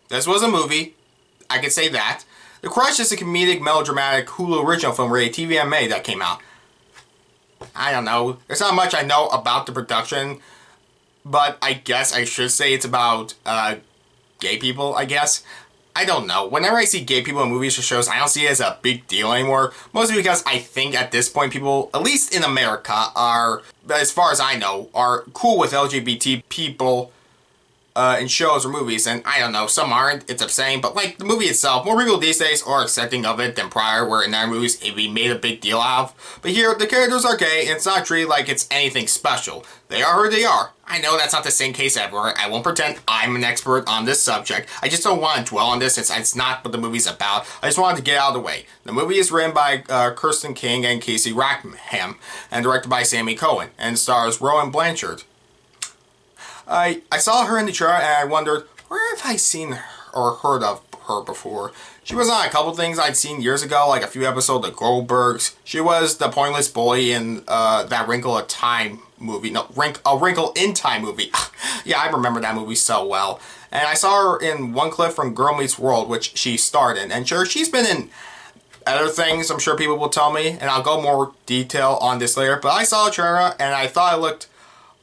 This was a movie. I could say that. The Crush is a comedic, melodramatic Hulu original film rated TV anime that came out. I don't know. There's not much I know about the production, but I guess I should say it's about gay people, I guess. I don't know. Whenever I see gay people in movies or shows, I don't see it as a big deal anymore. Mostly because I think at this point people, at least in America, are, as far as I know, are cool with LGBT people in shows or movies, and I don't know, some aren't, it's upsetting, but like the movie itself, more people these days are accepting of it than prior, where in their movies it'd be made a big deal out of. But here, the characters are gay, and it's not treated like it's anything special. They are who they are. I know that's not the same case everywhere. I won't pretend I'm an expert on this subject. I just don't want to dwell on this since it's not what the movie's about. I just wanted to get out of the way. The movie is written by Kirsten King and Casey Rackham, and directed by Sammy Cohen, and stars Rowan Blanchard. I saw her in the trailer and I wondered, where have I seen her or heard of her before? She was on a couple things I'd seen years ago, like a few episodes of Goldbergs. She was the pointless bully in that Wrinkle of Time movie. No, A Wrinkle in Time movie. Yeah, I remember that movie so well. And I saw her in one clip from Girl Meets World, which she starred in. And sure, she's been in other things, I'm sure people will tell me, and I'll go more detail on this later. But I saw a trailer and I thought it looked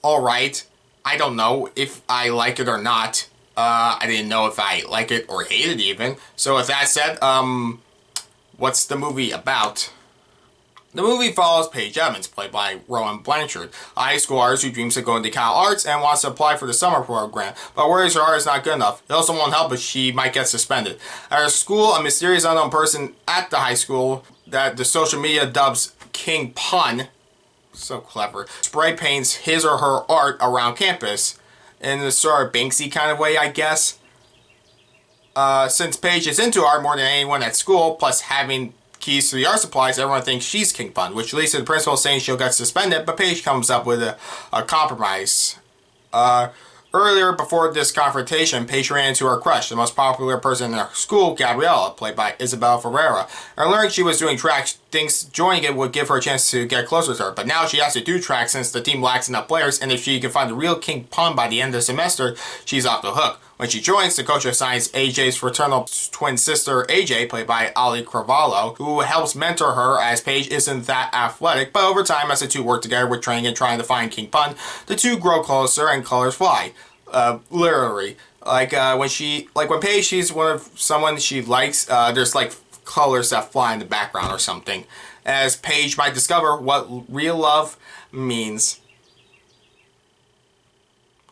alright. I don't know if I like it or not. I didn't know if I like it or hate it even. So with that said, what's the movie about? The movie follows Paige Evans, played by Rowan Blanchard, a high school artist who dreams of going to Cal Arts and wants to apply for the summer program, but worries her art is not good enough. It also won't help if she might get suspended. At her school, a mysterious unknown person at the high school that the social media dubs King Pun, so clever, spray paints his or her art around campus in a sort of Banksy kind of way, I guess. Since Paige is into art more than anyone at school, plus having keys to the art supplies, everyone thinks she's King Pun, which leads to the principal saying she'll get suspended, but Paige comes up with a compromise. Earlier, before this confrontation, Paige ran into her crush, the most popular person in her school, Gabriella, played by Isabel Ferreira, and learned she was doing track, thinks joining it would give her a chance to get closer to her. But now she has to do track since the team lacks enough players, and if she can find the real King Pun by the end of the semester, she's off the hook. When she joins, the coach assigns AJ's fraternal twin sister, AJ, played by Ali Cravallo, who helps mentor her as Paige isn't that athletic, but over time, as the two work together with training and trying to find King Pun, the two grow closer and colors fly. Literally. When Paige sees someone she likes, there's like colors that fly in the background or something. As Paige might discover what real love means.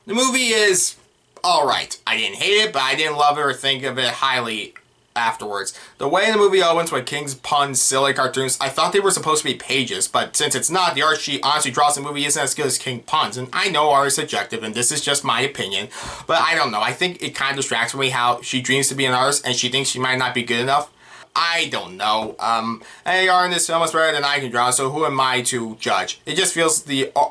The movie is alright. I didn't hate it, but I didn't love it or think of it highly afterwards. The way the movie opens with King's Pun's silly cartoons, I thought they were supposed to be Paige's, but since it's not, the art she honestly draws in the movie isn't as good as King Pun's, and I know art is subjective, and this is just my opinion, but I don't know, I think it kind of distracts from me how she dreams to be an artist, and she thinks she might not be good enough. I don't know. Any art in this film is better than I can draw, so who am I to judge? It just feels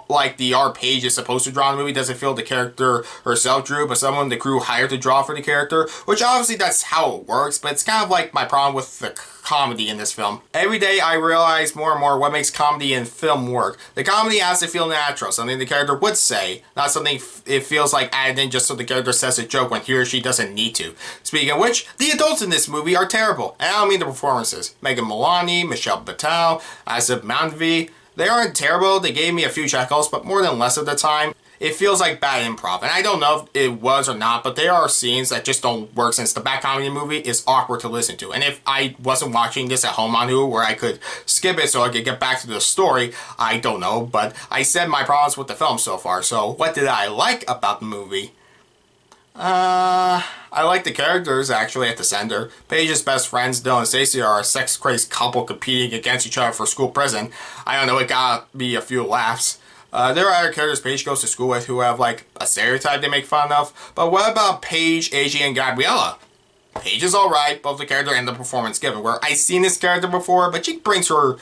like the art Paige is supposed to draw in the movie doesn't feel the character herself drew, but someone the crew hired to draw for the character, which obviously that's how it works, but it's kind of like my problem with the comedy in this film. Every day I realize more and more what makes comedy in film work. The comedy has to feel natural, something the character would say, not something it feels like added in just so the character says a joke when he or she doesn't need to. Speaking of which, the adults in this movie are terrible, and I don't mean the performances. Megan Mullally, Michelle Patel, Asif Mandvi, they aren't terrible, they gave me a few chuckles, but more than less of the time, it feels like bad improv, and I don't know if it was or not, but there are scenes that just don't work since the back comedy movie is awkward to listen to. And if I wasn't watching this at home on Hulu where I could skip it so I could get back to the story, I don't know, but I said my problems with the film so far. So what did I like about the movie? I like the characters actually at the center. Paige's best friends, Dylan and Stacy, are a sex-crazed couple competing against each other for school prison. I don't know, it gotta be a few laughs. There are other characters Paige goes to school with who have like a stereotype they make fun of. But what about Paige, AJ, and Gabriella? Paige is alright, both the character and the performance given. Where I've seen this character before, but she brings her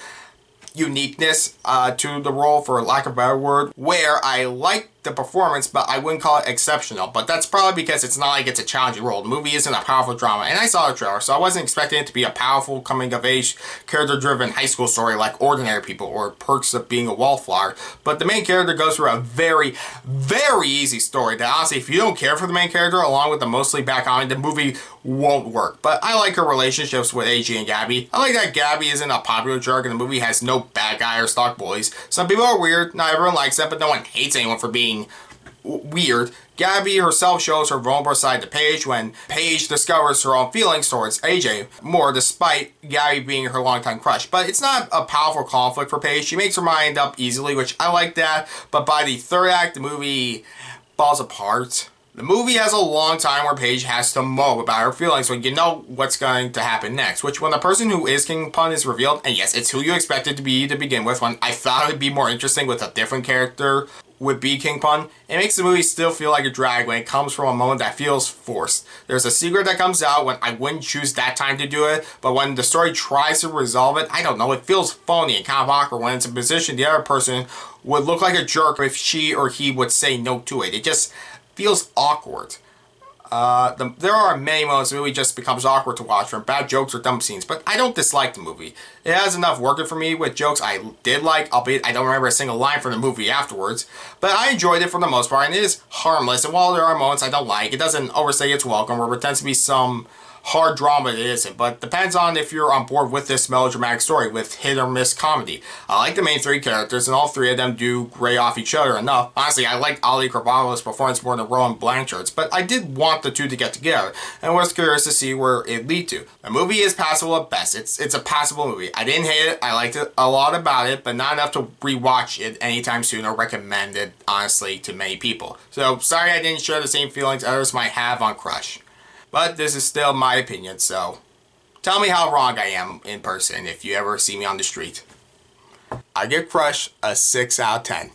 uniqueness to the role, for lack of a better word. Where I like the performance, but I wouldn't call it exceptional. But that's probably because it's not like it's a challenging role. The movie isn't a powerful drama, and I saw the trailer, so I wasn't expecting it to be a powerful coming-of-age, character-driven high school story like Ordinary People or Perks of Being a Wallflower. But the main character goes through a very, very easy story that honestly, if you don't care for the main character, along with the mostly background, the movie won't work. But I like her relationships with AJ and Gabby. I like that Gabby isn't a popular jerk and the movie has no bad guy or stock bullies. Some people are weird, not everyone likes that, but no one hates anyone for being weird. Gabby herself shows her vulnerable side to Paige when Paige discovers her own feelings towards AJ more, despite Gabby being her longtime crush. But it's not a powerful conflict for Paige. She makes her mind up easily, which I like that. But by the third act, the movie falls apart. The movie has a long time where Paige has to mope about her feelings when you know what's going to happen next. Which, when the person who is Kingpin is revealed, and yes, it's who you expect it to be to begin with, when I thought it would be more interesting with a different character would be Kingpin, it makes the movie still feel like a drag when it comes from a moment that feels forced. There's a secret that comes out when I wouldn't choose that time to do it, but when the story tries to resolve it, I don't know, it feels phony and kind of awkward when it's a position the other person would look like a jerk if she or he would say no to it. It just feels awkward. There are many moments the movie just becomes awkward to watch, from bad jokes or dumb scenes, but I don't dislike the movie. It has enough working for me with jokes I did like, albeit I don't remember a single line from the movie afterwards, but I enjoyed it for the most part, and it is harmless, and while there are moments I don't like, it doesn't overstay its welcome or pretends to be some hard drama it isn't, but depends on if you're on board with this melodramatic story with hit or miss comedy. I like the main three characters, and all three of them do great off each other enough. Honestly, I liked Ali Carvalho's performance more than Rowan Blanchard's, but I did want the two to get together, and was curious to see where it lead to. The movie is passable at best. It's a passable movie. I didn't hate it. I liked it a lot about it, but not enough to rewatch it anytime soon or recommend it, honestly, to many people. So, sorry I didn't share the same feelings others might have on Crush. But this is still my opinion, so tell me how wrong I am in person if you ever see me on the street. I give Crush a 6 out of 10.